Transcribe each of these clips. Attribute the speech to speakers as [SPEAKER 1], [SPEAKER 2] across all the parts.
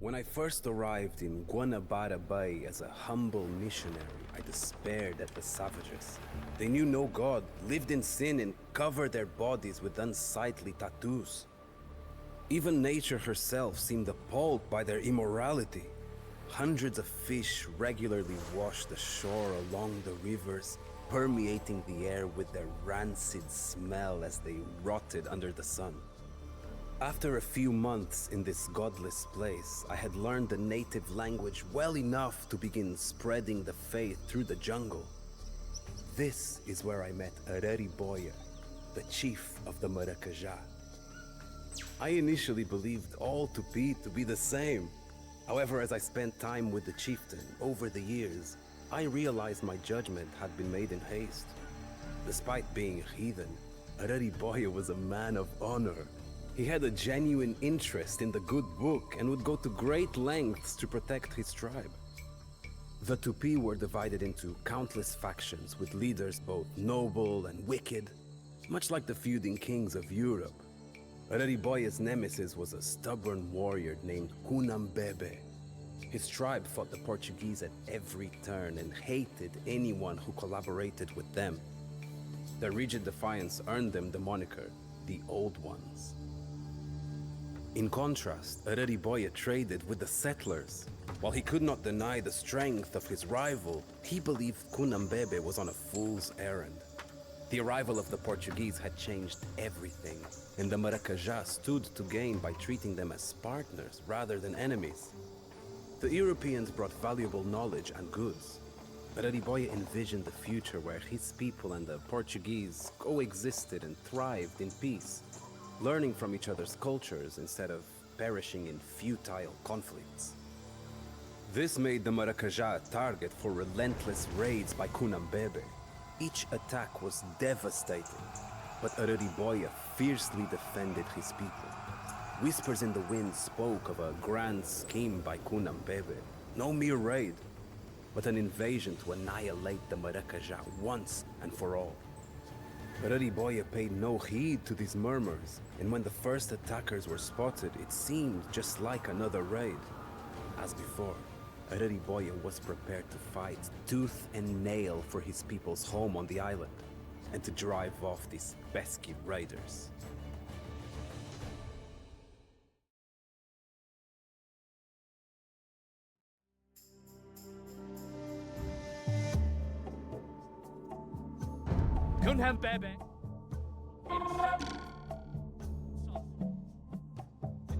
[SPEAKER 1] When I first arrived in Cunhambebe as a humble missionary, I despaired at the savages. They knew no God, lived in sin, and covered their bodies with unsightly tattoos. Even nature herself seemed appalled by their immorality. Hundreds of fish regularly washed ashore along the rivers, permeating the air with their rancid smell as they rotted under the sun. After a few months in this godless place, I had learned the native language well enough to begin spreading the faith through the jungle. This is where I met Arariboia, the chief of the Maracajá. I initially believed all Tupi to be the same. However, as I spent time with the chieftain over the years, I realized my judgment had been made in haste. Despite being a heathen, Arariboia was a man of honor. He had a genuine interest in the good book and would go to great lengths to protect his tribe. The Tupi were divided into countless factions with leaders both noble and wicked, much like the feuding kings of Europe. Arariboia's nemesis was a stubborn warrior named Cunhambebe. His tribe fought the Portuguese at every turn and hated anyone who collaborated with them. Their rigid defiance earned them the moniker, the Old Ones. In contrast, Arariboia traded with the settlers. While he could not deny the strength of his rival, he believed Cunhambebe was on a fool's errand. The arrival of the Portuguese had changed everything, and the Maracajá stood to gain by treating them as partners rather than enemies. The Europeans brought valuable knowledge and goods, but Arariboia envisioned a future where his people and the Portuguese coexisted and thrived in peace, learning from each other's cultures instead of perishing in futile conflicts. This made the Maracajá a target for relentless raids by Cunhambebe. Each attack was devastating, but Arariboia fiercely defended his people. Whispers in the wind spoke of a grand scheme by Cunhambebe, no mere raid, but an invasion to annihilate the Maracajá once and for all. Arariboia paid no heed to these murmurs, and when the first attackers were spotted, it seemed just like another raid. As before, Arariboia was prepared to fight tooth and nail for his people's home on the island, and to drive off these pesky raiders.
[SPEAKER 2] Cunhambebe.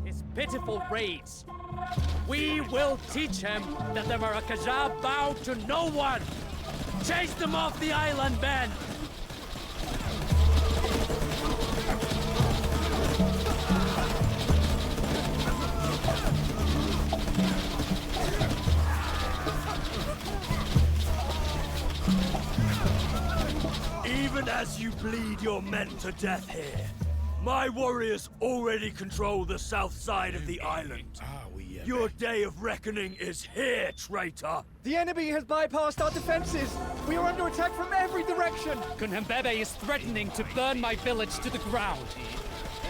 [SPEAKER 2] His pitiful raids. We will teach him that the Maracajá bow to no one. Chase them off the island, men!
[SPEAKER 3] Even as you bleed your men to death here, my warriors already control the south side of the island. Your day of reckoning is here, traitor!
[SPEAKER 4] The enemy has bypassed our defenses! We are under attack from every direction!
[SPEAKER 2] Cunhambebe is threatening to burn my village to the ground.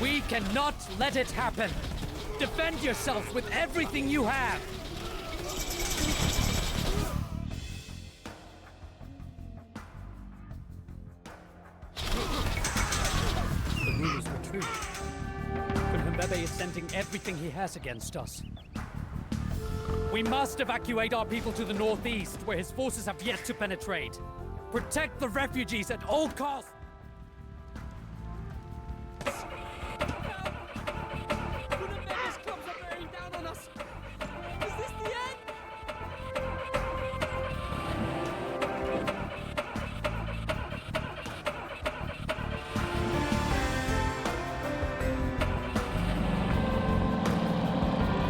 [SPEAKER 2] We cannot let it happen! Defend yourself with everything you have! The rumors were true. Cunhambebe is sending everything he has against us. We must evacuate our people to the northeast, where his forces have yet to penetrate. Protect the refugees at all costs! Cunhambebe's clubs are bearing down on us! Is this the end?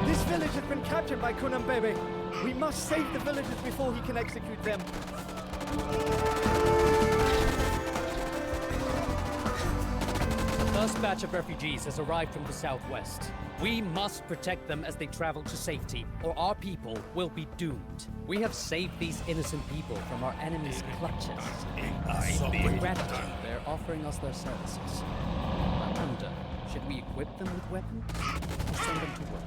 [SPEAKER 4] This village has been captured by Cunhambebe. We must save the villagers before he can execute them.
[SPEAKER 2] The first batch of refugees has arrived from the southwest. We must protect them as they travel to safety, or our people will be doomed. We have saved these innocent people from our enemies' clutches. For gratitude, they're offering us their services. I wonder, should we equip them with weapons or send them to work?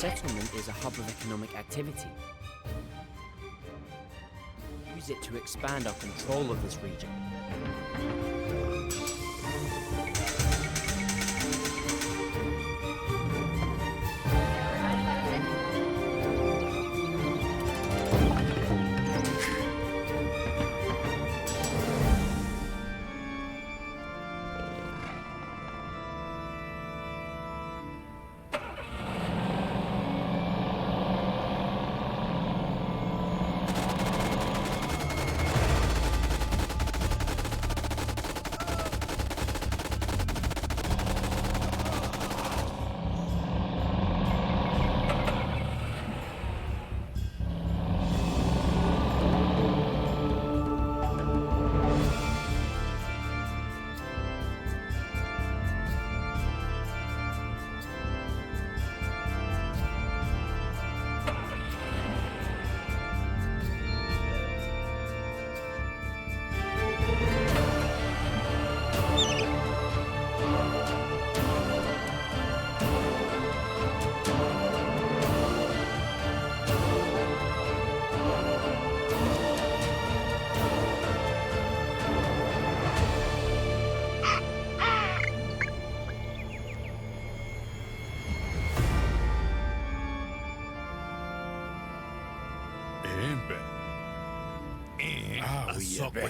[SPEAKER 5] settlement is a hub of economic activity. Use it to expand our control of this region.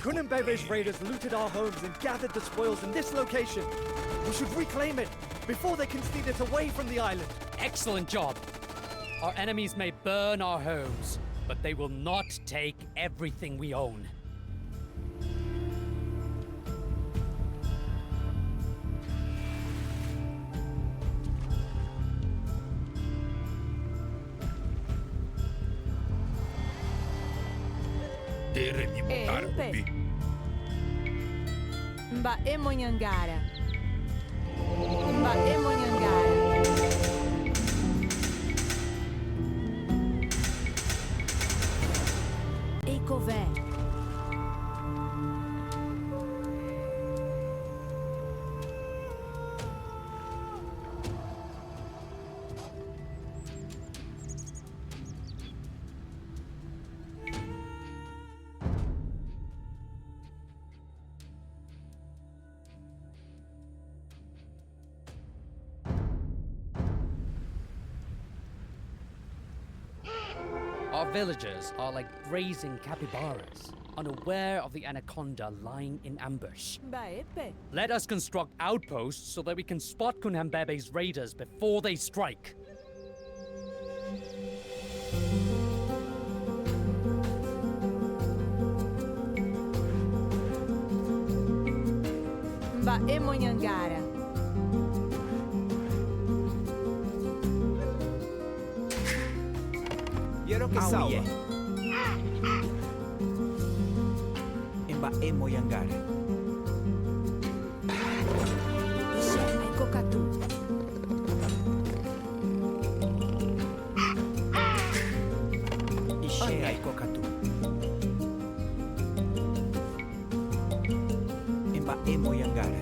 [SPEAKER 4] Cunhambebe's raiders looted our homes and gathered the spoils in this location. We should reclaim it before they can steal it away from the island.
[SPEAKER 2] Excellent job. Our enemies may burn our homes, but they will not take everything we own.
[SPEAKER 6] Empe. Mba Emonyangara. Mba Emonyangara. Ecové.
[SPEAKER 2] Our villagers are like grazing capybaras, unaware of the anaconda lying in ambush.
[SPEAKER 6] Mba Epe.
[SPEAKER 2] Let us construct outposts so that we can spot Cunhambebe's raiders before they strike.
[SPEAKER 6] Mba Emonyangara.
[SPEAKER 7] Quiero que salva. Emba Emoyangara.
[SPEAKER 6] Ishe Aikokatu.
[SPEAKER 7] Ishe Aikokatu. Emba Emoyangara.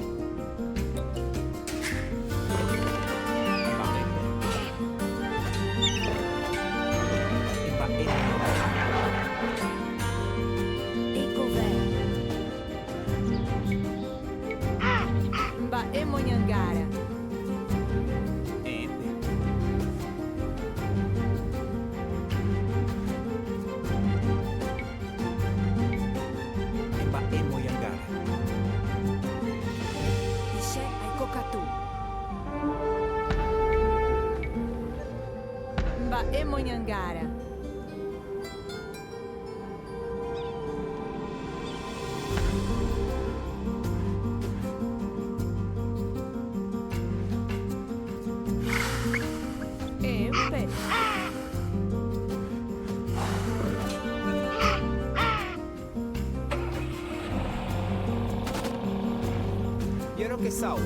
[SPEAKER 6] Mba Emonyangara.
[SPEAKER 7] Emba Emoyangara.
[SPEAKER 6] Ishe Aikokatu. Mba Emonyangara. Empe.
[SPEAKER 7] Quiero que salva.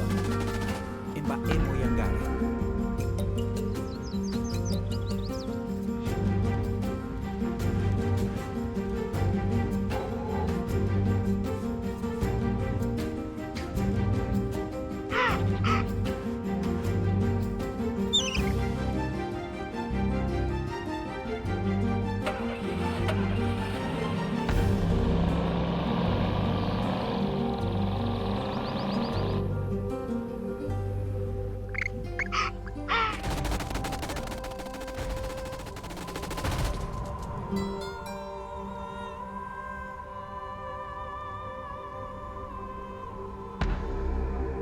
[SPEAKER 7] Emba Emoyangara.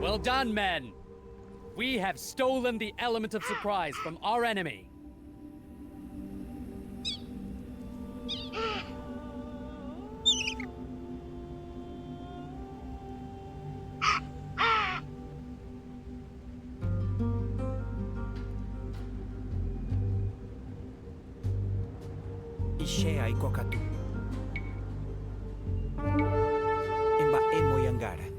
[SPEAKER 2] Well done, men. We have stolen the element of surprise from our enemy.
[SPEAKER 7] Ishe ai kokatu. Emba emo yangara.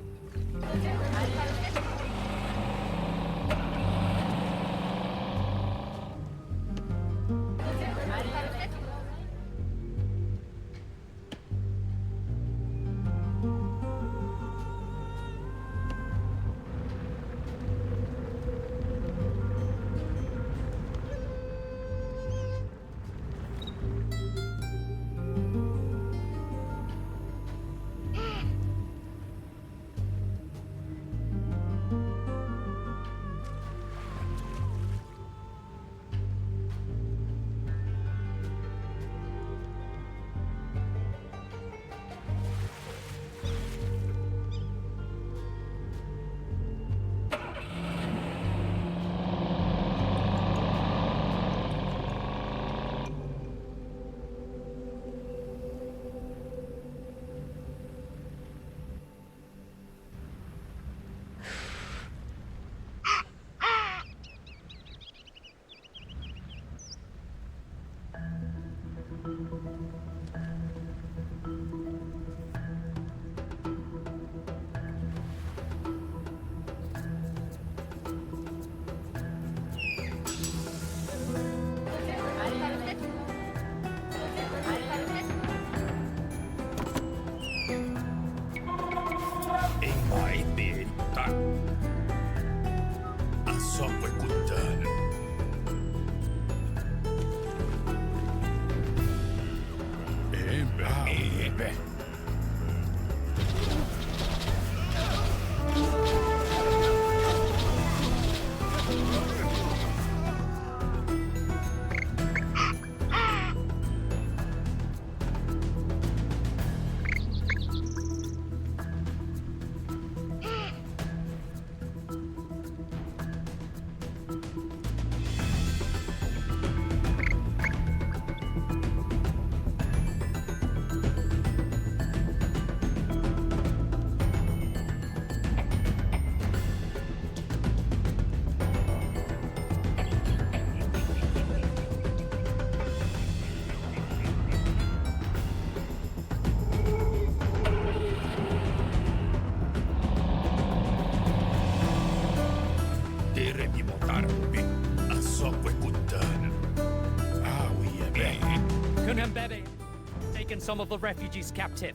[SPEAKER 2] Cunhambebe has taken some of the refugees captive.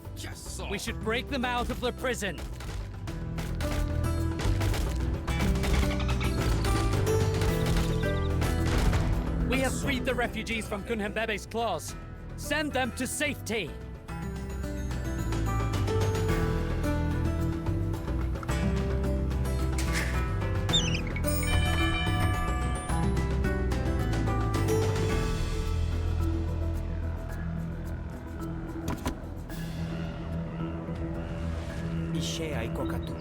[SPEAKER 2] We should break them out of their prison. We have freed the refugees from Cunhambebe's claws. Send them to safety.
[SPEAKER 7] Ishe ai kokatu.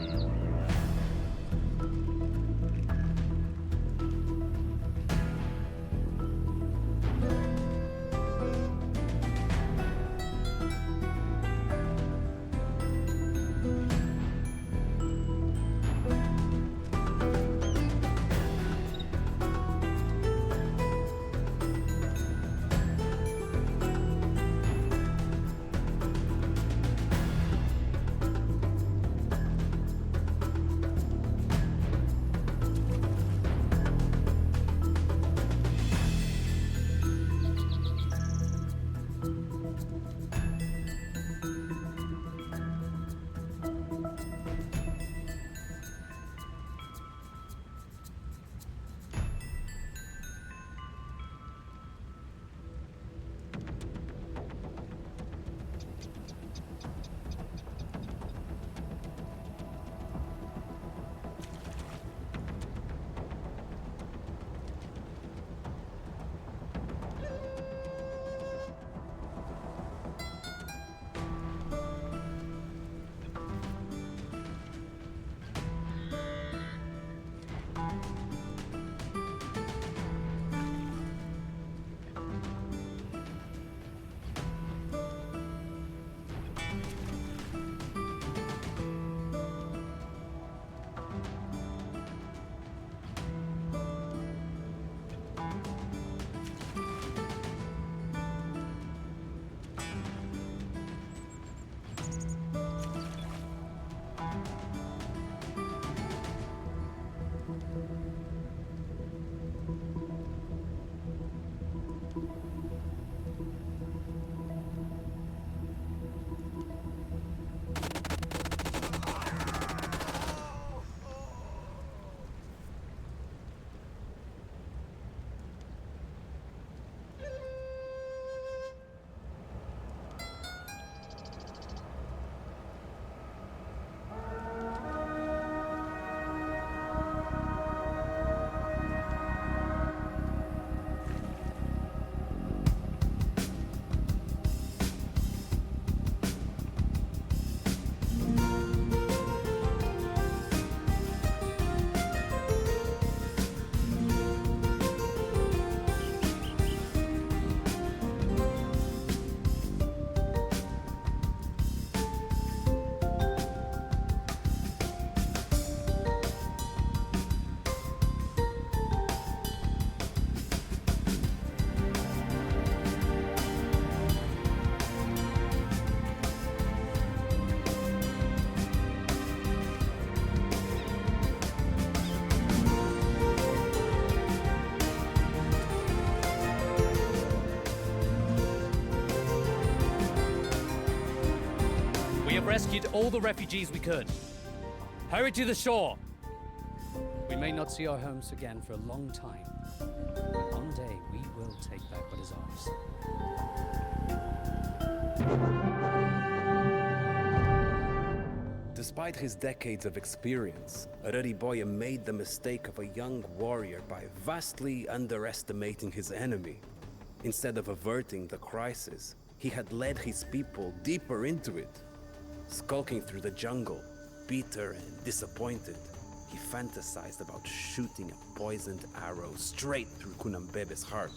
[SPEAKER 2] rescued all the refugees we could. Hurry to the shore! We may not see our homes again for a long time, but one day we will take back what is ours.
[SPEAKER 1] Despite his decades of experience, Arariboya made the mistake of a young warrior by vastly underestimating his enemy. Instead of averting the crisis, he had led his people deeper into it. Skulking through the jungle, bitter and disappointed, he fantasized about shooting a poisoned arrow straight through Cunhambebe's heart.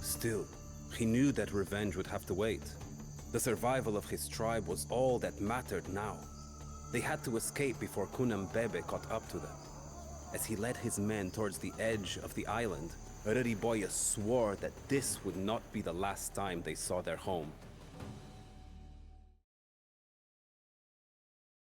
[SPEAKER 1] Still, he knew that revenge would have to wait. The survival of his tribe was all that mattered now. They had to escape before Cunhambebe caught up to them. As he led his men towards the edge of the island, Arariboya swore that this would not be the last time they saw their home.